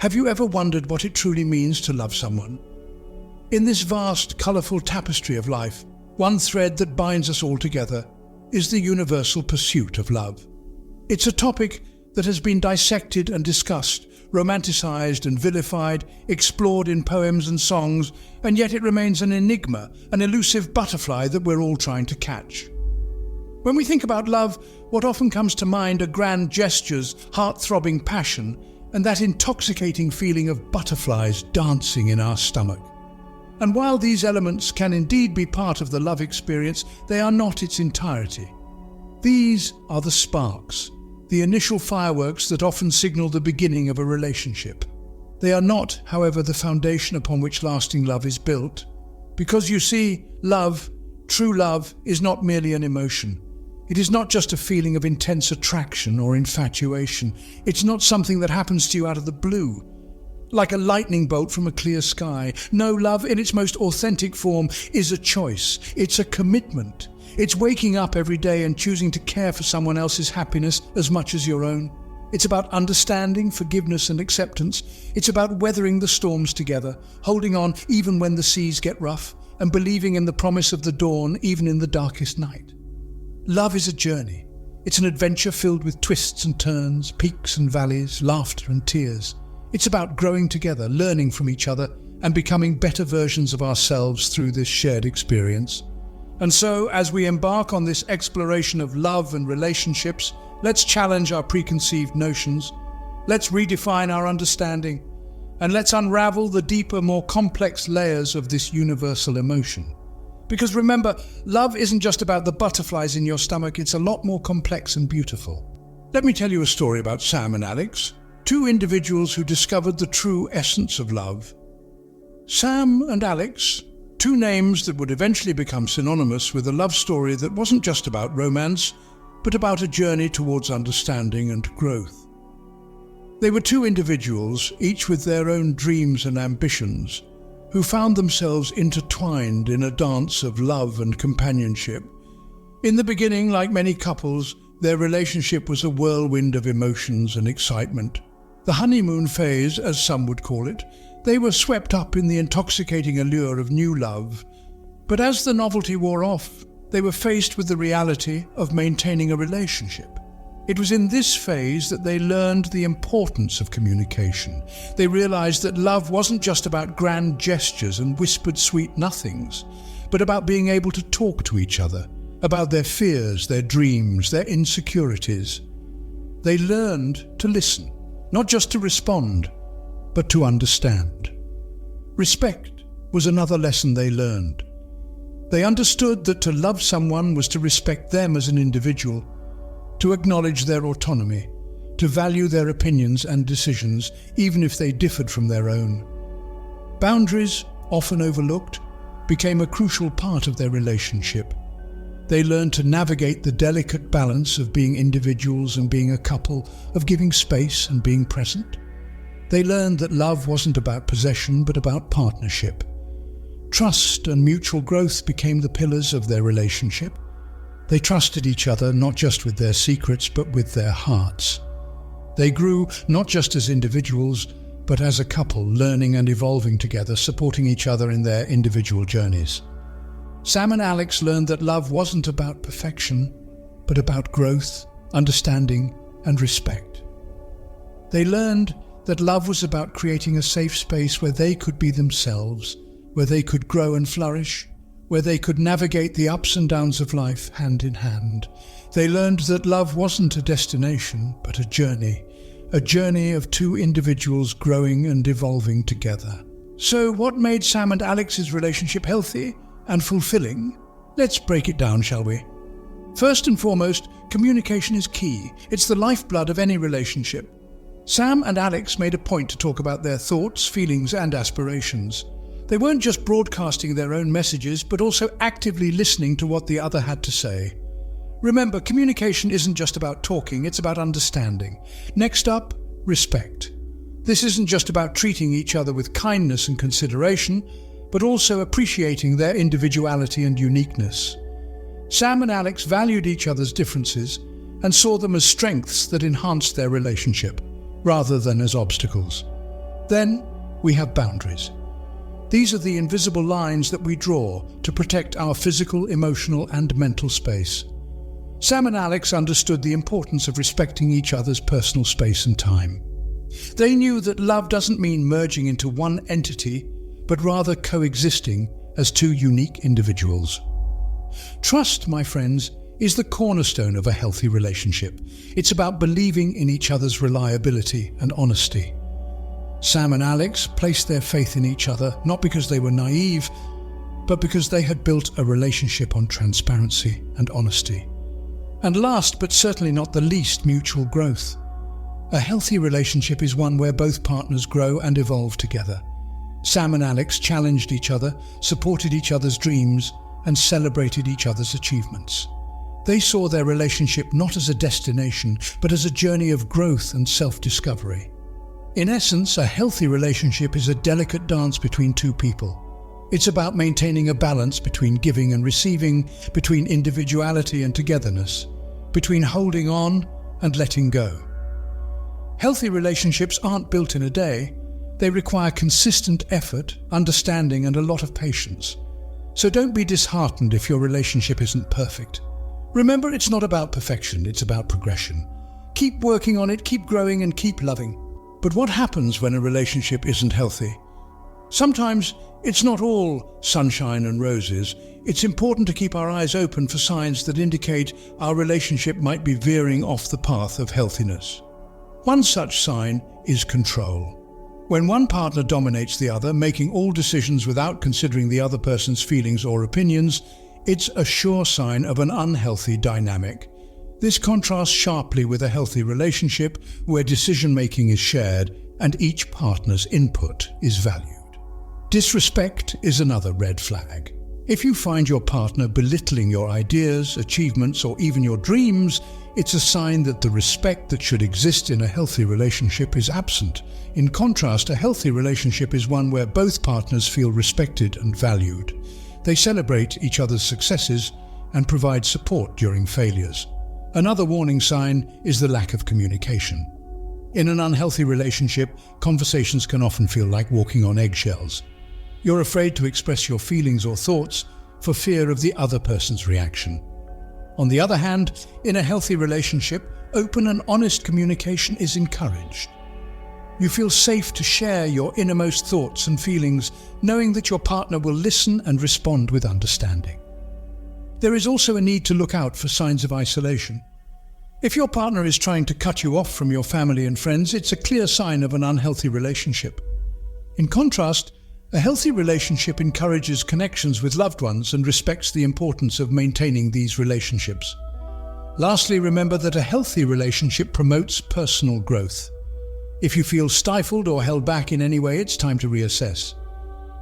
Have you ever wondered what it truly means to love someone? In this vast, colourful tapestry of life, one thread that binds us all together is the universal pursuit of love. It's a topic that has been dissected and discussed, romanticised and vilified, explored in poems and songs, and yet it remains an enigma, an elusive butterfly that we're all trying to catch. When we think about love, what often comes to mind are grand gestures, heart-throbbing passion, and that intoxicating feeling of butterflies dancing in our stomach. And while these elements can indeed be part of the love experience, they are not its entirety. These are the sparks, the initial fireworks that often signal the beginning of a relationship. They are not, however, the foundation upon which lasting love is built. Because you see, love, true love, is not merely an emotion. It is not just a feeling of intense attraction or infatuation. It's not something that happens to you out of the blue, like a lightning bolt from a clear sky. No, love in its most authentic form is a choice. It's a commitment. It's waking up every day and choosing to care for someone else's happiness as much as your own. It's about understanding, forgiveness and acceptance. It's about weathering the storms together, holding on even when the seas get rough, and believing in the promise of the dawn even in the darkest night. Love is a journey. It's an adventure filled with twists and turns, peaks and valleys, laughter and tears. It's about growing together, learning from each other, and becoming better versions of ourselves through this shared experience. And so, as we embark on this exploration of love and relationships, let's challenge our preconceived notions, let's redefine our understanding, and let's unravel the deeper, more complex layers of this universal emotion. Because remember, love isn't just about the butterflies in your stomach, it's a lot more complex and beautiful. Let me tell you a story about Sam and Alex, two individuals who discovered the true essence of love. Sam and Alex, two names that would eventually become synonymous with a love story that wasn't just about romance, but about a journey towards understanding and growth. They were two individuals, each with their own dreams and ambitions, who found themselves intertwined in a dance of love and companionship. In the beginning, like many couples, their relationship was a whirlwind of emotions and excitement. The honeymoon phase, as some would call it. They were swept up in the intoxicating allure of new love. But as the novelty wore off, they were faced with the reality of maintaining a relationship. It was in this phase that they learned the importance of communication. They realized that love wasn't just about grand gestures and whispered sweet nothings, but about being able to talk to each other, about their fears, their dreams, their insecurities. They learned to listen. Not just to respond, but to understand. Respect was another lesson they learned. They understood that to love someone was to respect them as an individual, to acknowledge their autonomy, to value their opinions and decisions, even if they differed from their own. Boundaries, often overlooked, became a crucial part of their relationship. They learned to navigate the delicate balance of being individuals and being a couple, of giving space and being present. They learned that love wasn't about possession, but about partnership. Trust and mutual growth became the pillars of their relationship. They trusted each other not just with their secrets, but with their hearts. They grew not just as individuals, but as a couple, learning and evolving together, supporting each other in their individual journeys. Sam and Alex learned that love wasn't about perfection, but about growth, understanding, and respect. They learned that love was about creating a safe space where they could be themselves, where they could grow and flourish, where they could navigate the ups and downs of life hand in hand. They learned that love wasn't a destination, but a journey of two individuals growing and evolving together. So what made Sam and Alex's relationship healthy and fulfilling? Let's break it down, shall we? First and foremost, communication is key. It's the lifeblood of any relationship. Sam and Alex made a point to talk about their thoughts, feelings, and aspirations. They weren't just broadcasting their own messages, but also actively listening to what the other had to say. Remember, communication isn't just about talking, it's about understanding. Next up, respect. This isn't just about treating each other with kindness and consideration, but also appreciating their individuality and uniqueness. Sam and Alex valued each other's differences and saw them as strengths that enhanced their relationship, rather than as obstacles. Then we have boundaries. These are the invisible lines that we draw to protect our physical, emotional, and mental space. Sam and Alex understood the importance of respecting each other's personal space and time. They knew that love doesn't mean merging into one entity, but rather coexisting as two unique individuals. Trust, my friends, is the cornerstone of a healthy relationship. It's about believing in each other's reliability and honesty. Sam and Alex placed their faith in each other not because they were naive, but because they had built a relationship on transparency and honesty. And last, but certainly not the least, mutual growth. A healthy relationship is one where both partners grow and evolve together. Sam and Alex challenged each other, supported each other's dreams, and celebrated each other's achievements. They saw their relationship not as a destination, but as a journey of growth and self-discovery. In essence, a healthy relationship is a delicate dance between two people. It's about maintaining a balance between giving and receiving, between individuality and togetherness, between holding on and letting go. Healthy relationships aren't built in a day. They require consistent effort, understanding, and a lot of patience. So don't be disheartened if your relationship isn't perfect. Remember, it's not about perfection, it's about progression. Keep working on it, keep growing, and keep loving. But what happens when a relationship isn't healthy? Sometimes it's not all sunshine and roses. It's important to keep our eyes open for signs that indicate our relationship might be veering off the path of healthiness. One such sign is control. When one partner dominates the other, making all decisions without considering the other person's feelings or opinions, it's a sure sign of an unhealthy dynamic. This contrasts sharply with a healthy relationship where decision-making is shared and each partner's input is valued. Disrespect is another red flag. If you find your partner belittling your ideas, achievements, or even your dreams, it's a sign that the respect that should exist in a healthy relationship is absent. In contrast, a healthy relationship is one where both partners feel respected and valued. They celebrate each other's successes and provide support during failures. Another warning sign is the lack of communication. In an unhealthy relationship, conversations can often feel like walking on eggshells. You're afraid to express your feelings or thoughts for fear of the other person's reaction. On the other hand, in a healthy relationship, open and honest communication is encouraged. You feel safe to share your innermost thoughts and feelings, knowing that your partner will listen and respond with understanding. There is also a need to look out for signs of isolation. If your partner is trying to cut you off from your family and friends, it's a clear sign of an unhealthy relationship. In contrast, a healthy relationship encourages connections with loved ones and respects the importance of maintaining these relationships. Lastly, remember that a healthy relationship promotes personal growth. If you feel stifled or held back in any way, it's time to reassess.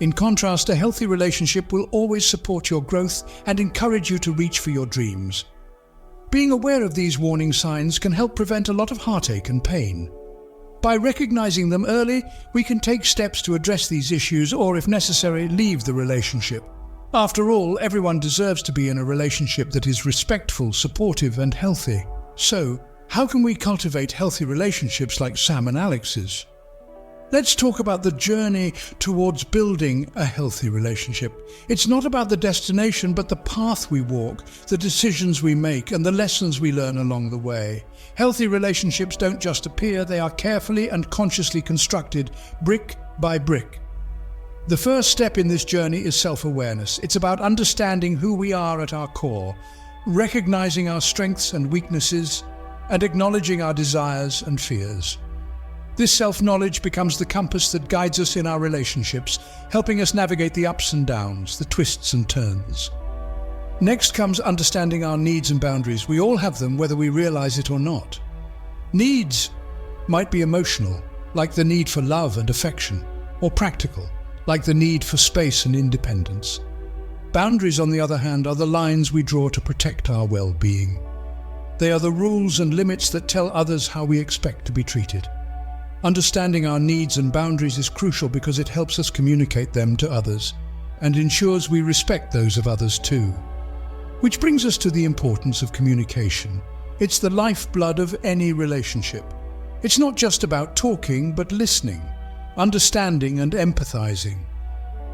In contrast, a healthy relationship will always support your growth and encourage you to reach for your dreams. Being aware of these warning signs can help prevent a lot of heartache and pain. By recognizing them early, we can take steps to address these issues or, if necessary, leave the relationship. After all, everyone deserves to be in a relationship that is respectful, supportive, and healthy. So, how can we cultivate healthy relationships like Sam and Alex's? Let's talk about the journey towards building a healthy relationship. It's not about the destination, but the path we walk, the decisions we make, and the lessons we learn along the way. Healthy relationships don't just appear, they are carefully and consciously constructed, brick by brick. The first step in this journey is self-awareness. It's about understanding who we are at our core, recognizing our strengths and weaknesses, and acknowledging our desires and fears. This self-knowledge becomes the compass that guides us in our relationships, helping us navigate the ups and downs, the twists and turns. Next comes understanding our needs and boundaries. We all have them, whether we realize it or not. Needs might be emotional, like the need for love and affection, or practical, like the need for space and independence. Boundaries, on the other hand, are the lines we draw to protect our well-being. They are the rules and limits that tell others how we expect to be treated. Understanding our needs and boundaries is crucial because it helps us communicate them to others and ensures we respect those of others too. Which brings us to the importance of communication. It's the lifeblood of any relationship. It's not just about talking, but listening, understanding and empathizing.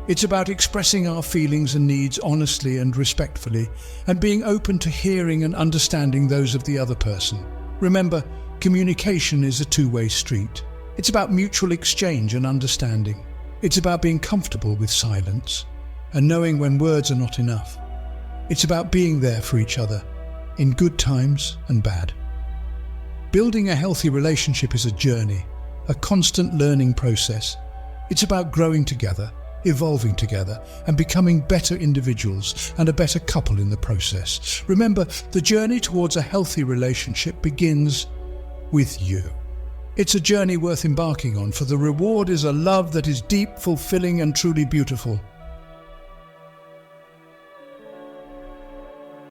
It's about expressing our feelings and needs honestly and respectfully, and being open to hearing and understanding those of the other person. Remember, communication is a two-way street. It's about mutual exchange and understanding. It's about being comfortable with silence and knowing when words are not enough. It's about being there for each other, in good times and bad. Building a healthy relationship is a journey, a constant learning process. It's about growing together, evolving together, and becoming better individuals and a better couple in the process. Remember, the journey towards a healthy relationship begins with you. It's a journey worth embarking on, for the reward is a love that is deep, fulfilling, and truly beautiful.